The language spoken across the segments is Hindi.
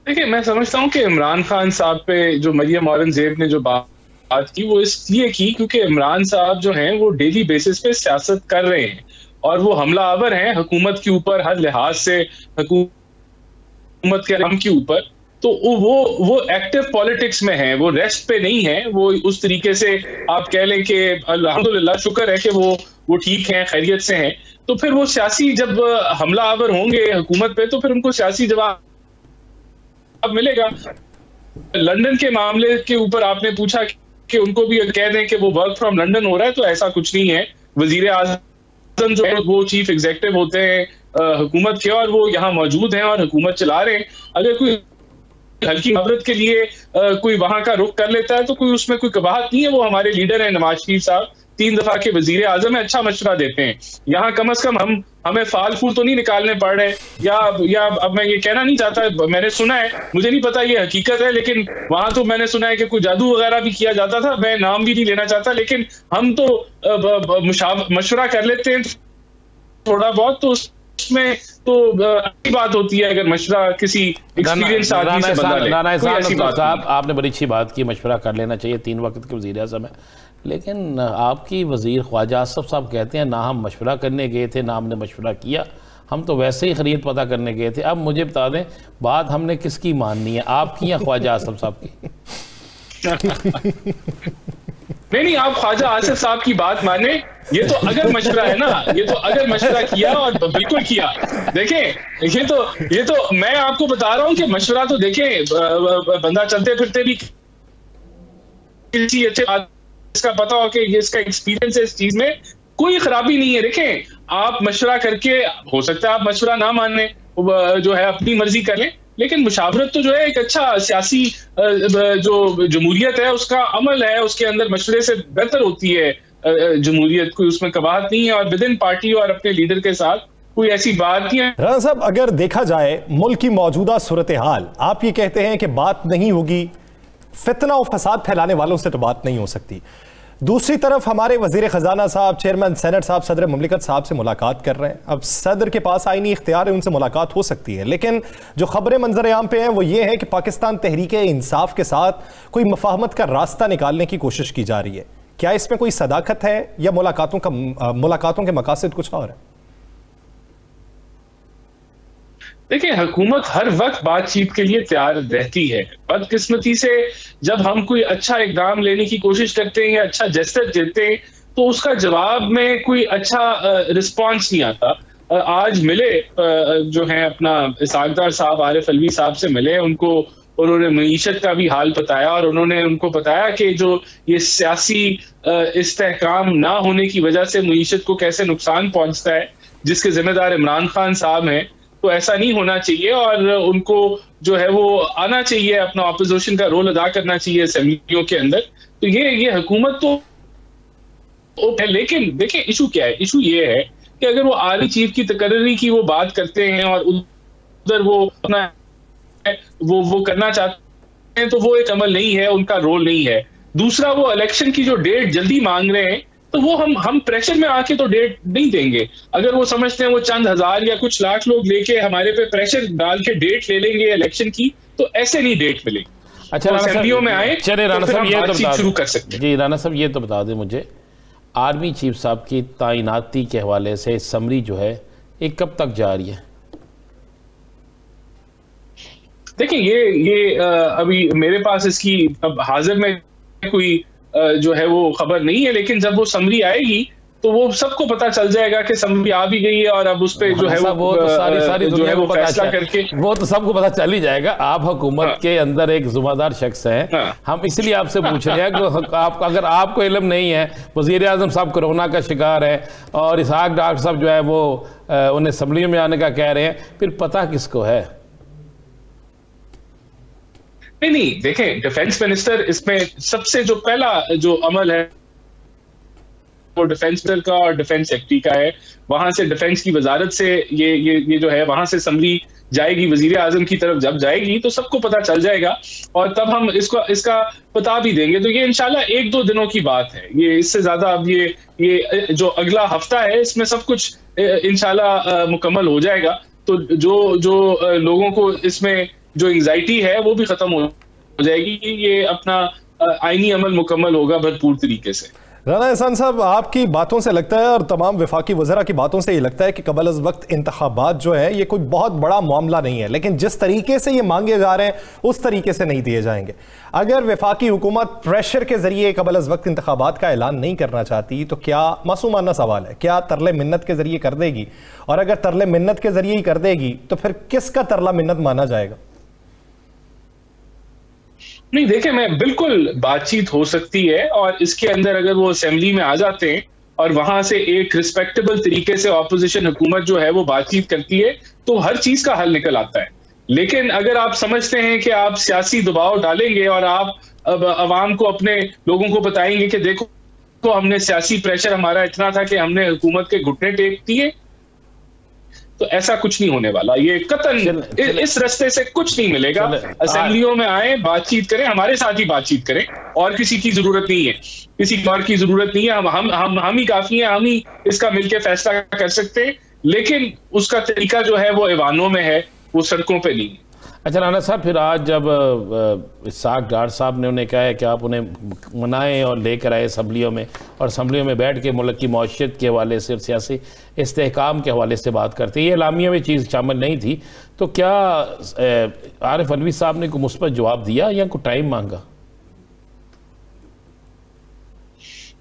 देखिए, मैं समझता हूँ कि इमरान खान साहब पे जो मरियम औरंगजेब ने जो बात की वो इसलिए की क्योंकि इमरान साहब जो हैं वो डेली बेसिस पे सियासत कर रहे हैं और वो हमलावर हैं हुकूमत के ऊपर हर लिहाज से, हुकूमत के नाम के ऊपर। तो वो एक्टिव पॉलिटिक्स में है, वो रेस्ट पे नहीं है। वो उस तरीके से आप कह लें कि अल्हम्दुलिल्लाह शुक्र है कि वो ठीक हैं, खैरियत से हैं। तो फिर वो सियासी जब हमलावर होंगे हुकूमत पे तो फिर उनको सियासी जवाब मिलेगा। लंदन के मामले के ऊपर आपने पूछा कि उनको भी कह दें कि वो वर्क फ्रॉम लंदन हो रहा है, तो ऐसा कुछ नहीं है। वजीर आजम जो है वो चीफ एग्जीक्यूटिव होते हैं हुकूमत के और वो यहाँ मौजूद हैं और हुकूमत चला रहे हैं। अगर कोई हल्की मावरत के लिए कोई वहां का रुख कर लेता है तो कोई उसमें कोई कबाहत नहीं है। वो हमारे लीडर हैं नवाज शरीफ साहब, 3 दफा के वजीर आजम है, अच्छा मशवरा देते हैं। यहाँ कम अज कम हमें फाल फूल तो नहीं निकालने पड़ रहे। या अब मैं ये कहना नहीं चाहता, मैंने सुना है, मुझे नहीं पता ये हकीकत है, लेकिन वहां तो मैंने सुना है कि कोई जादू वगैरह भी किया जाता था। मैं नाम भी नहीं लेना चाहता, लेकिन हम तो मशवरा कर लेते हैं थोड़ा बहुत, तो उसमें तो अच्छी बात होती है अगर मशवरा किसी एक्सपीरियंस आदमी से बंदा ले। कोई ऐसी बात साहब, आपने बड़ी अच्छी बात की, मशवरा कर लेना चाहिए, 3 वक्त के वज़ीर आज़म है। लेकिन आपकी वज़ीर ख्वाजा आसिफ साहब कहते हैं ना हम मशवरा करने गए थे ना हमने मशवरा किया, हम तो वैसे ही ख़रीद पता करने गए थे। अब मुझे बता दें बात हमने किसकी माननी है, आपकी या ख्वाजा आसिफ साहब की? नहीं, आप ख्वाजा आसिफ साहब की बात माने। ये तो अगर मशवरा है ना, ये तो अगर मशवरा किया और बिल्कुल किया। देखें, ये तो मैं आपको बता रहा हूं कि मशवरा तो देखें, बंदा चलते फिरते भी किसी अच्छे इसका पता हो कि ये इसका एक्सपीरियंस है इस चीज में, कोई खराबी नहीं है। देखें, आप मशवरा करके, हो सकता है आप मशवरा ना माने, जो है अपनी मर्जी कर लें, लेकिन मुशावरत तो जो है एक अच्छा सियासी जो जमहूरियत है उसका अमल है, उसके अंदर मशवरे से बेहतर होती है जमहूरियत। कोई उसमें कबाहत नहीं है और विद इन पार्टी और अपने लीडर के साथ कोई ऐसी बात नहीं है। राना साहब, अगर देखा जाए मुल्क की मौजूदा सूरत हाल, आप ये कहते हैं कि बात नहीं होगी, फितना और फसाद फैलाने वालों से तो बात नहीं हो सकती। दूसरी तरफ हमारे वजीर खजाना साहब, चेयरमैन सेनेट साहब, सदर मुमलिकत साहब से मुलाकात कर रहे हैं। अब सदर के पास आईनी इख्तियार है, उनसे मुलाकात हो सकती है, लेकिन जो खबरें मंजर आम पे हैं वो ये है कि पाकिस्तान तहरीक इंसाफ के साथ कोई मफाहमत का रास्ता निकालने की कोशिश की जा रही है। क्या इसमें कोई सदाकत है या मुलाकातों के मकासद कुछ और है? देखिए, हुकूमत हर वक्त बातचीत के लिए तैयार रहती है। बदकिस्मती से जब हम कोई अच्छा इकदाम लेने की कोशिश करते हैं या अच्छा जेस्चर देते हैं तो उसका जवाब में कोई अच्छा रिस्पांस नहीं आता। आज मिले जो है अपना इसाकदार साहब, आरिफ अलवी साहब से मिले, उन्होंने मईशत का भी हाल बताया और उन्होंने उनको बताया कि जो ये सियासी इस्तेहकाम ना होने की वजह से मईशत को कैसे नुकसान पहुंचता है, जिसके जिम्मेदार इमरान खान साहब हैं। तो ऐसा नहीं होना चाहिए और उनको जो है वो आना चाहिए, अपना ऑपोजिशन का रोल अदा करना चाहिए असेंबलियों के अंदर। तो ये हुकूमत तो है, लेकिन देखें इशू क्या है। इशू ये है कि अगर वो आर्मी चीफ की तकर्री की वो बात करते हैं और उधर वो अपना वो करना चाहते हैं तो वो एक अमल नहीं है, उनका रोल नहीं है। दूसरा, वो इलेक्शन की जो डेट जल्दी मांग रहे हैं तो वो हम प्रेशर में आके तो डेट नहीं देंगे। अगर वो समझते हैं वो चंद हजार या कुछ लाख लोग लेके हमारे पे प्रेशर डाल के डेट ले लेंगे इलेक्शन की, तो ऐसे नहीं डेट मिलेगी। अच्छा, तो असेंबलियों में आए, चले राना साहब, ये तो शुरू कर सकते हैं। जी राना साहब, ये तो बता दें मुझे, आर्मी चीफ साहब की तैनाती के हवाले से समरी जो है एक कब तक जा रही है? देखिए, ये अभी मेरे पास इसकी अब हाजिर में कोई जो है वो खबर नहीं है, लेकिन जब वो समरी आएगी तो वो सबको पता चल जाएगा कि समरी आ भी गई है और अब उस पर जो है वो तो सारी जो है वो फैसला करके वो तो सबको पता चल ही जाएगा। आप हुकूमत के अंदर एक जिम्मेदार शख्स हैं, हम इसलिए आपसे पूछ रहे हैं कि अगर आपको इल्म नहीं है, वज़ीर आज़म साहब कोरोना का शिकार है और इसहाक डॉक्टर साहब जो है वो उन्हें असम्बलियों में आने का कह रहे हैं, फिर पता किसको है? नहीं, देखें, डिफेंस मिनिस्टर इसमें सबसे जो पहला जो अमल है वो डिफेंस मिनिस्टर का और डिफेंस सेक्रेटरी का है। वहां से डिफेंस की वजारत से ये जो है वहां से समरी जाएगी वजीर आजम की तरफ, जब जाएगी तो सबको पता चल जाएगा और तब हम इसका बता भी देंगे। तो ये इंशाल्लाह 1-2 दिनों की बात है, ये इससे ज्यादा अब ये जो अगला हफ्ता है इसमें सब कुछ इंशाल्लाह मुकम्मल हो जाएगा। तो जो लोगों को इसमें जो एंग्जाइटी है वो भी खत्म हो जाएगी। ये अपना आईनी अमल मुकम्मल होगा भरपूर तरीके से। राना एहसान साहब, आपकी बातों से लगता है और तमाम वफाकी वज़रा की बातों से ये लगता है कि कबल अज़ वक्त इंतखाबात जो है ये कोई बहुत बड़ा मामला नहीं है, लेकिन जिस तरीके से ये मांगे जा रहे हैं उस तरीके से नहीं दिए जाएंगे। अगर वफाकी हुकूमत प्रेशर के जरिए कबल अज़ वक्त इंतखाबात का ऐलान नहीं करना चाहती तो क्या, मासूमाना सवाल है, क्या तरले मिन्नत के जरिए कर देगी? और अगर तरले मिन्नत के जरिए ही कर देगी तो फिर किसका तरला मिन्नत माना जाएगा? नहीं, देखिए, मैं बिल्कुल बातचीत हो सकती है और इसके अंदर अगर वो असेंबली में आ जाते हैं और वहां से एक रिस्पेक्टेबल तरीके से ऑपोजिशन हुकूमत जो है वो बातचीत करती है तो हर चीज का हल निकल आता है। लेकिन अगर आप समझते हैं कि आप सियासी दबाव डालेंगे और आप अब अवाम को, अपने लोगों को बताएंगे कि देखो तो हमने सियासी प्रेशर हमारा इतना था कि हमने हुकूमत के घुटने टेक दिए, तो ऐसा कुछ नहीं होने वाला। ये कतन इस रास्ते से कुछ नहीं मिलेगा। असेंबलियों में आए, बातचीत करें, हमारे साथ ही बातचीत करें, और किसी की जरूरत नहीं है, किसी और की जरूरत नहीं है। हम ही काफी हैं, हम ही इसका मिलकर फैसला कर सकते हैं। लेकिन उसका तरीका जो है वो ऐवानों में है, वो सड़कों पे नहीं है। अच्छा राना साहब, फिर आज जब इसाक डार साहब ने उन्हें कहा है कि आप उन्हें मनाएं और लेकर आए असम्बलियों में, और असम्बलियों में बैठ के मुल्क की मौशियत के हवाले से और सियासी इस्तेहकाम के हवाले से बात करते हैं, ये एलामिया में चीज़ शामिल नहीं थी, तो क्या आरिफ अलवी साहब ने कोई मुस्बत जवाब दिया या कोई टाइम मांगा?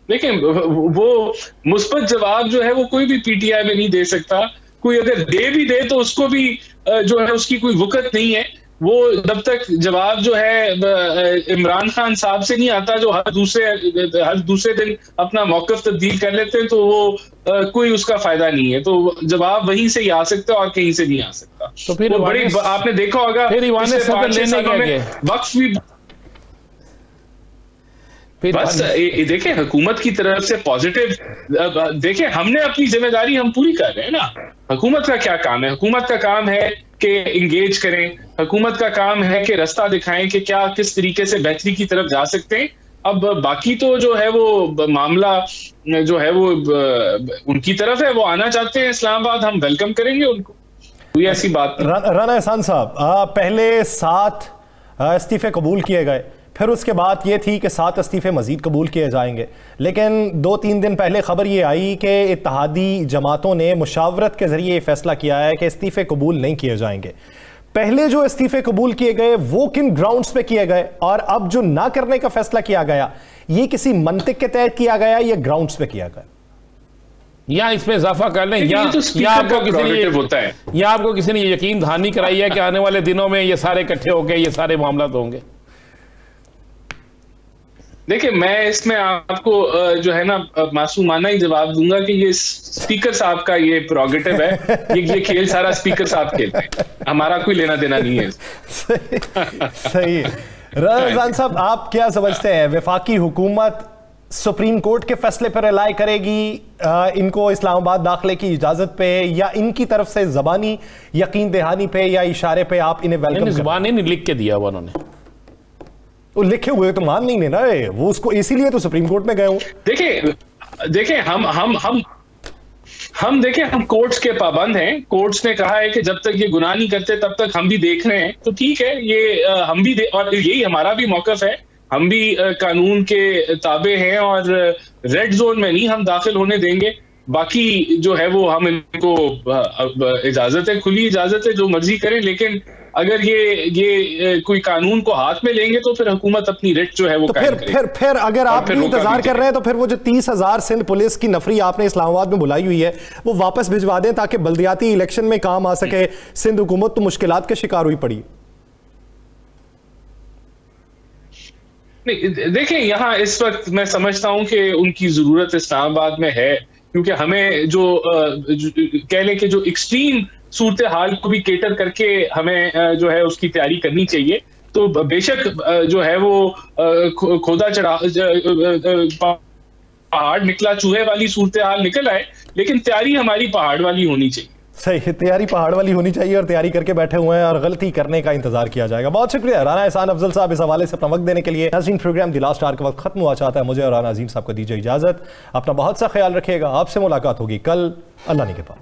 देखिए, वो मुस्बत जवाब जो है वो कोई भी पीटीआई में नहीं दे सकता। कोई अगर दे भी दे तो उसको भी जो है उसकी कोई वक़्त नहीं है। वो जब तक जवाब जो है इमरान खान साहब से नहीं आता, जो हर दूसरे दिन अपना मौक़िफ़ तब्दील कर लेते हैं, तो वो कोई उसका फायदा नहीं है। तो जवाब वहीं से ही आ सकता है और कहीं से नहीं आ सकता। तो फिर बड़ी आपने देखा होगा वक्फ भी बस देखिए, हुकूमत की तरफ से पॉजिटिव देखिए, हमने अपनी जिम्मेदारी हम पूरी कर रहे हैं ना। हुकूमत का क्या काम है? हुकूमत का काम है कि इंगेज करें, हुकूमत का काम है कि रास्ता दिखाएं कि क्या किस तरीके से बेहतरी की तरफ जा सकते हैं। अब बाकी तो जो है वो मामला जो है वो उनकी तरफ है, वो आना चाहते हैं इस्लामाबाद, हम वेलकम करेंगे उनको, कोई ऐसी बात नहीं। राना एहसान साहब, पहले 7 इस्तीफे कबूल किए गए, फिर उसके बाद ये थी कि 7 इस्तीफे मजीद कबूल किए जाएंगे, लेकिन 2-3 दिन पहले खबर ये आई कि इत्तेहादी जमातों ने मुशावरत के जरिए फैसला किया है कि इस्तीफे कबूल नहीं किए जाएंगे। पहले जो इस्तीफे कबूल किए गए वो किन ग्राउंड्स पे किए गए, और अब जो ना करने का फैसला किया गया ये किसी मंतिक के तहत किया गया या ग्राउंड्स पे किया गया? या इसमें इजाफा कर लें, या आपको किसी ने यकीन दहानी कराई है कि आने वाले दिनों में ये सारे इकट्ठे होंगे, ये सारे मामला होंगे? देखिए, मैं इसमें आपको जो है ना मासूमाना ही जवाब दूंगा कि ये स्पीकर साहब का ये प्रोगेटिव है। ये खेल सारा स्पीकर साहब खेलते हैं, हमारा कोई लेना देना नहीं है। सही। रज़ान साहब, आप क्या समझते हैं, वफाकी हुकूमत सुप्रीम कोर्ट के फैसले पर रिलाय करेगी इनको इस्लामाबाद दाखिले की इजाजत पे, या इनकी तरफ से ज़बानी यकीन दहानी पे या इशारे पे आप इन्हें वेलकम? ज़बानी नहीं लिख के दिया हुआ उन्होंने, वो लिखे हुए तो मान नहीं लेना है वो, उसको इसीलिए तो सुप्रीम कोर्ट में गए हूं। देखिए हम देखिए, हम कोर्ट्स के पाबंद हैं। कोर्ट्स ने कहा है कि जब तक ये गुनाह नहीं करते तब तक हम भी देख रहे हैं, तो ठीक है, ये हम भी और यही हमारा भी मौकफ है। हम भी कानून के ताबे हैं और रेड जोन में नहीं हम दाखिल होने देंगे। बाकी जो है वो हम इनको इजाजत है, खुली इजाजत है, जो मर्जी करें। लेकिन अगर ये कोई कानून को हाथ में लेंगे तो फिर हुकूमत अपनी रिट जो है वो तो फिर अगर आप भी इंतजार कर रहे हैं तो फिर वो जो 30,000 सिंध पुलिस की नफरी आपने इस्लामाबाद में बुलाई हुई है वो वापस भिजवा दें ताकि बल्दियाती इलेक्शन में काम आ सके। सिंध हुकूमत तो मुश्किलात के शिकार हुई पड़ी। नहीं, देखिए, यहाँ इस वक्त मैं समझता हूं कि उनकी जरूरत इस्लामाबाद में है, क्योंकि हमें जो कह लें कि जो एक्सट्रीम सूरत हाल को भी केटर करके हमें जो है उसकी तैयारी करनी चाहिए। तो बेशक जो है वो खोदा चढ़ा पहाड़ निकला चूहे वाली सूरत हाल निकल आए, लेकिन तैयारी हमारी पहाड़ वाली होनी चाहिए। सही, तैयारी पहाड़ वाली होनी चाहिए और तैयारी करके बैठे हुए हैं और गलती करने का इंतजार किया जाएगा। बहुत शुक्रिया राना एहसान अफजल साहब इस हवाले से अपना वक्त देने के लिए। नाज़रीन, प्रोग्राम द लास्ट आवर का वक्त खत्म हुआ चाहता है, मुझे और राना अजीम साहब को दीजिए इजाजत। अपना बहुत सा ख्याल रखिएगा, आपसे मुलाकात होगी कल, अल्लाह ने के पास।